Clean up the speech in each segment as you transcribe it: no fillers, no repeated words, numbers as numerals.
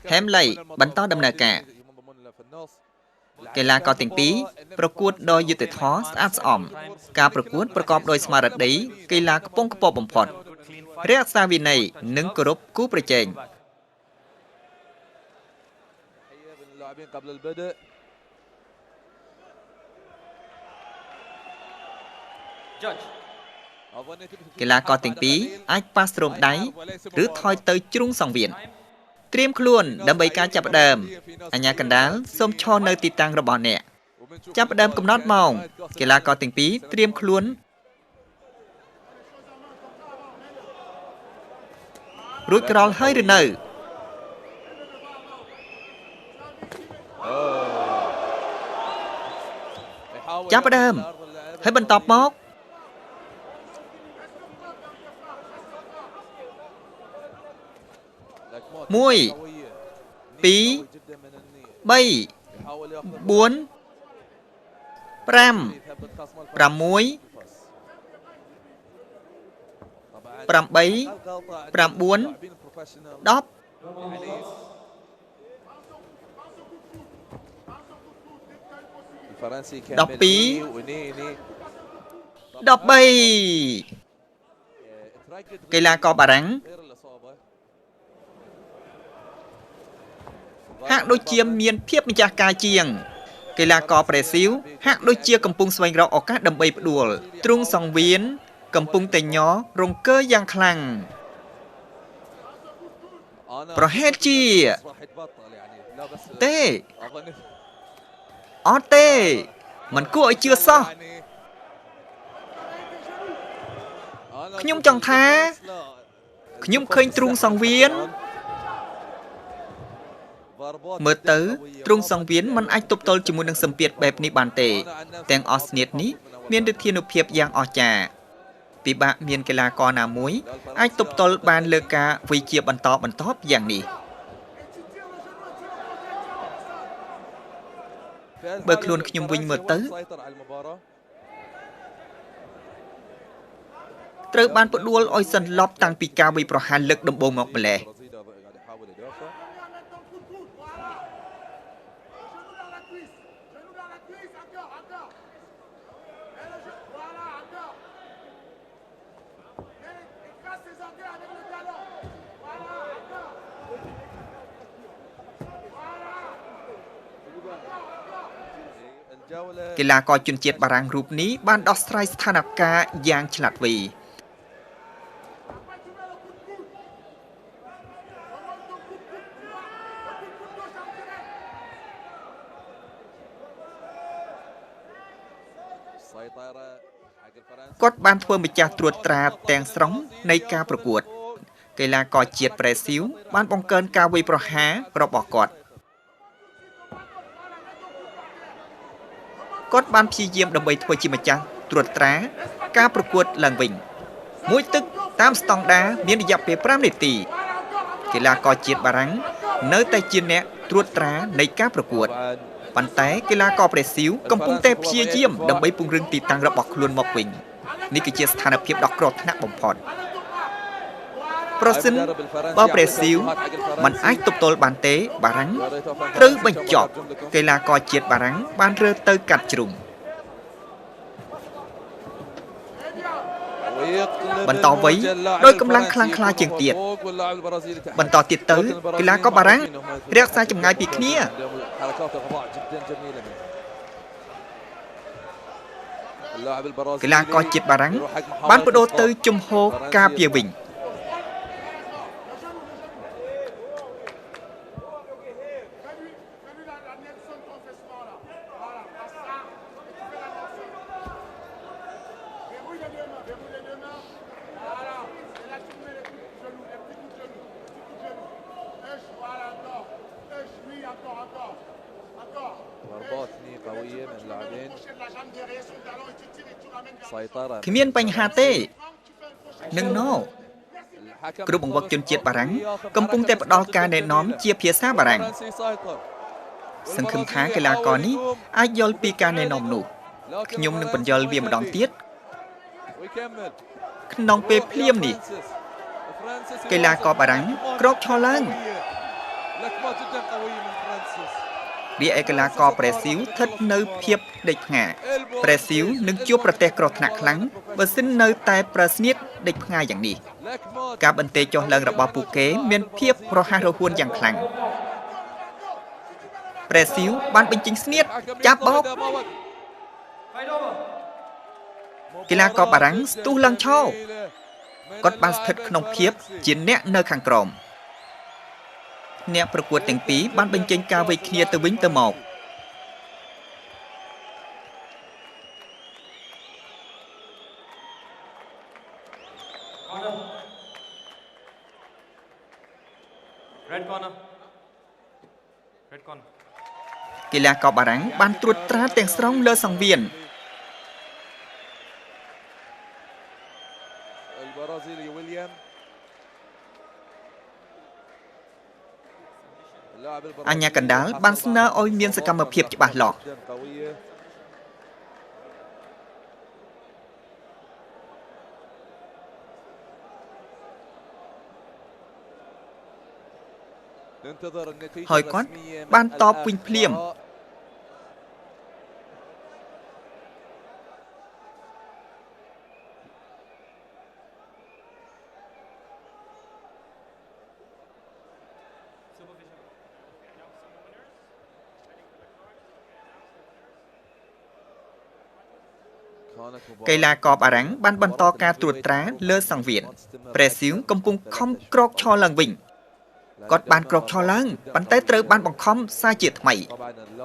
Hém lầy, bắn to đâm nà cả. Cái là có tình tí,ประกวดโดยยุติธรรมสะอาดสะอ้อมการประกวดประกอบโดยสมารถดีกีฬากระโปงกระโปงបំផុតរក្សាវិន័យនិងគោរពគូប្រជែង កីឡាករទាំងពីរអាចប៉ាសត្រោមដៃឬថយទៅជ្រុងសង្វៀនត្រៀមខ្លួនដើម្បីការចាប់ផ្ដើមអាជ្ញាកណ្ដាលសូមឈរនៅទីតាំងរបស់អ្នកចាប់ផ្ដើមកំណត់ម៉ោងកីឡាករទាំងពីរត្រៀមខ្លួនរួចក្រោលហើយឬនៅចាប់ផ្ដើមហើយបន្តមកមួយពីរបីបួនប្រាំប្រាំមួយប្រាំបីប្រាំបួនដប់12 13កីឡាករបារាំងហាក់ដូចជាមានភាពម្ចាស់ការជាងកីឡាករប្រេស៊ីលហាក់ដូចជាកំពុងស្វែងរកឱកាសដើម្បីផ្ដួលទ្រូងសង្វៀនកំពុងតែញ័ររង្គើយ៉ាងខ្លាំងប្រហែលជាទេអត់ទេមិនគួរឲ្យជឿសោះខ្ញុំចង់ថាខ្ញុំឃើញទ្រូងសង្វៀនមើលទៅទ្រូងសង្វៀនមិនអាចទប់ទល់ជាមួយនឹងសម្ពាធបែបនេះបានទេទាំងអស់ស្នៀតនេះមានឫទ្ធានុភាពយ៉ាងអស្ចារ្យពិបាកមានកីឡាករណាមួយអាចទប់ទល់បានលើការវិជាបន្តយ៉ាងនេះបើខ្លួនខ្ញុំវិញមើលទៅត្រូវបានផ្ដួលឲ្យសន្លប់តាំងពីការវាយប្រហារលើកដំបូងមកម្ល៉េះកីឡាករជនជាតិបារាំងរូបនេះបានដោះស្រាយស្ថានភាពយ៉ាងឆ្លាតវៃគាត់បានធ្វើម្ចាស់ត្រួតត្រាទាំងស្រុងនៃការប្រកួតកីឡាករជាតិប្រេស៊ីលបានបង្កើនការវាយប្រហាររបស់គាត់គាត់បានព្យាយាមដើម្បីធ្វើជាម្ចាស់ត្រួតត្រាការប្រកួតឡើងវិញមួយទឹកតាមស្តង់ដារមានរយៈពេល5នាទីកីឡាករជាតិបារាំងនៅតែជាអ្នកត្រួតត្រានៃការប្រកួតប៉ុន្តែកីឡាករប្រេស៊ីលកំពុងតែព្យាយាមដើម្បីពង្រឹងទីតាំងរបស់ខ្លួនមកវិញនេះគឺជាស្ថានភាពដ៏គ្រោះថ្នាក់បំផុតប្រសិនបើប្រេស៊ីលមិនអាចទប់ទល់បានទេបារាំងត្រូវបញ្ចប់កីឡាករជាតិបារាំងបានរើទៅកាត់ជ្រុងបន្តវ័យដោយកម្លាំងខ្លាំងក្លាជាងទៀតបន្តទៀតទៅកីឡាករបារាំងរក្សាចម្ងាយពីគ្នាកីឡាករជាតិបារាំងបានបដូរទៅជំហរការពារវិញគ្មានបញ្ហាទេនឹងណូគ្រូបង្វឹកជនជាតិបារាំងកំពុងតែផ្ដល់ការណែនាំជាភាសាបារាំងសង្ឃឹមថាកីឡាករនេះអាចយល់ពីការណែនាំនោះខ្ញុំនឹងបញ្យល់វាម្ដងទៀតក្នុងពេលភ្លាមនេះកីឡាករបារាំងក្រោកឈរឡើង វាឯកីឡាករប្រេស៊ីលស្ថិតនៅភាពដេកផ្ងាប្រេស៊ីលនឹងជួបប្រទេសគ្រោះថ្នាក់ខ្លាំងបើសិននៅតែប្រើស្នៀតដេកផ្ងាយ៉ាងនេះការបន្ទះចុះឡើងរបស់ពួកគេមានភាពរហ័សរហួនយ៉ាងខ្លាំងប្រេស៊ីលបានបញ្ចេញស្នៀតចាប់បោកកីឡាករបារាំងស្ទុះឡើងឈរគាត់បានស្ថិតក្នុងភាពជាអ្នកនៅខាងក្រោមអ្នកប្រកួតទាំងពីរបានបញ្ចេញការវេកគ្នាទៅវិញទៅមកកីឡាករបារាំងបានត្រួតត្រាទាំងស្រុងលើសង្វៀនអញ្ញាកណ្ដាលបានស្នើឲ្យមានសកម្មភាពច្បាស់លាស់ហើយគាត់បានតបវិញភ្លាមកីឡាករបារាំងបានបន្តការត្រួតត្រាលើសង្វៀនប្រេស៊ីលកំពុងខំក្រោកឈរឡើងវិញគាត់បានក្រោកឈរឡើងប៉ុន្តែត្រូវបានបង្ខំសារជាថ្មី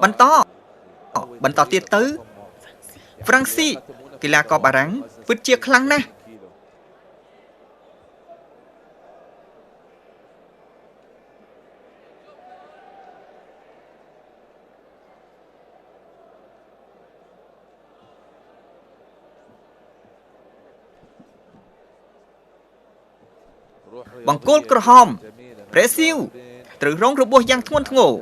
បន្តទៀតទៅហ្វ្រាំងស៊ីកីឡាករបារាំងពិតជាខ្លាំងណាស់បង្គោលក្រហមប្រេស៊ីលត្រូវរងរបួសយ៉ាងធ្ងន់ធ្ងរ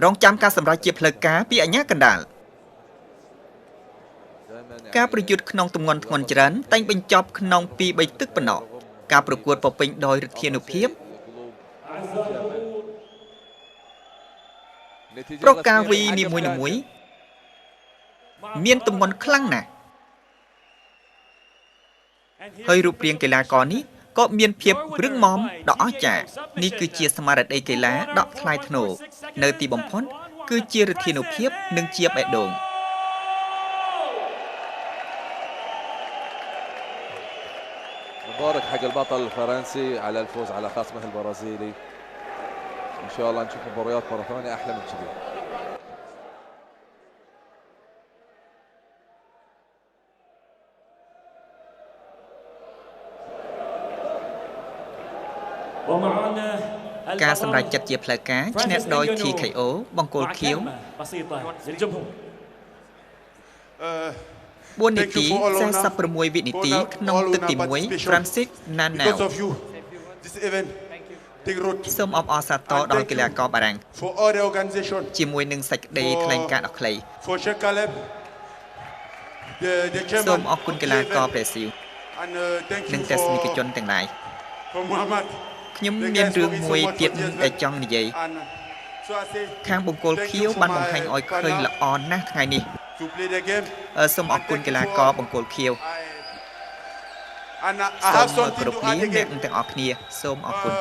រងចាំការសម្រេចជាផ្លូវការពីអាជ្ញាកណ្ដាលការប្រយុទ្ធក្នុងទម្ងន់ធ្ងន់ច្រើនតែងបញ្ចប់ក្នុង2-3ទឹកប៉ុណ្ណោះការប្រកួតពោពេញដោយឫទ្ធានុភាពប្រកាវីនីមួយៗមានទម្ងន់ខ្លាំងណាស់ហើយរូបរាងកីឡាករនេះក៏មានភាពរឹងមាំដ៏អស្ចារ្យនេះគឺជាស្មារតីកីឡាដ៏ថ្លៃថ្នូរនៅទីបំផុតគឺជាឫទ្ធានុភាពនិងជាបេះដូងمبارك حق البطل الفرنسي على الفوز على خصمه البرازيلي ان شاء الله نشوف مباريات مره ثانيه احلى من كذيការសម្រេចចិត្តជាផ្លូវការឈ្នះដោយ TKO បង្គោលខៀវ4នាទី46វិនាទីក្នុងទឹកទី1 Francis Ngannou សូមអបអរសាទរដល់កីឡាករបារាំងជាមួយនឹងសេចក្តីថ្លែងការណ៍ដ៏ខ្លីសូមអរគុណកីឡាករប្រេស៊ីលនិងទស្សនិកជនទាំងឡាយខ្ញុំមានរឿងមួយទៀតដែលចង់និយាយខាងបង្គោលខៀវបានបង្ហាញឲ្យឃើញល្អណាស់ថ្ងៃនេះសូមអរគុណកីឡាករបង្គោលខៀវសូមគ្រប់លាអ្នកទាំងអស់គ្នាសូមអរគុណ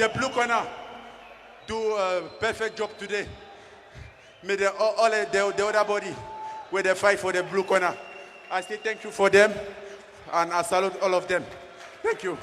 The blue corner do a perfect job today. Made all the other body where they fight for the blue corner. I say thank you for them and I salute all of them. Thank you.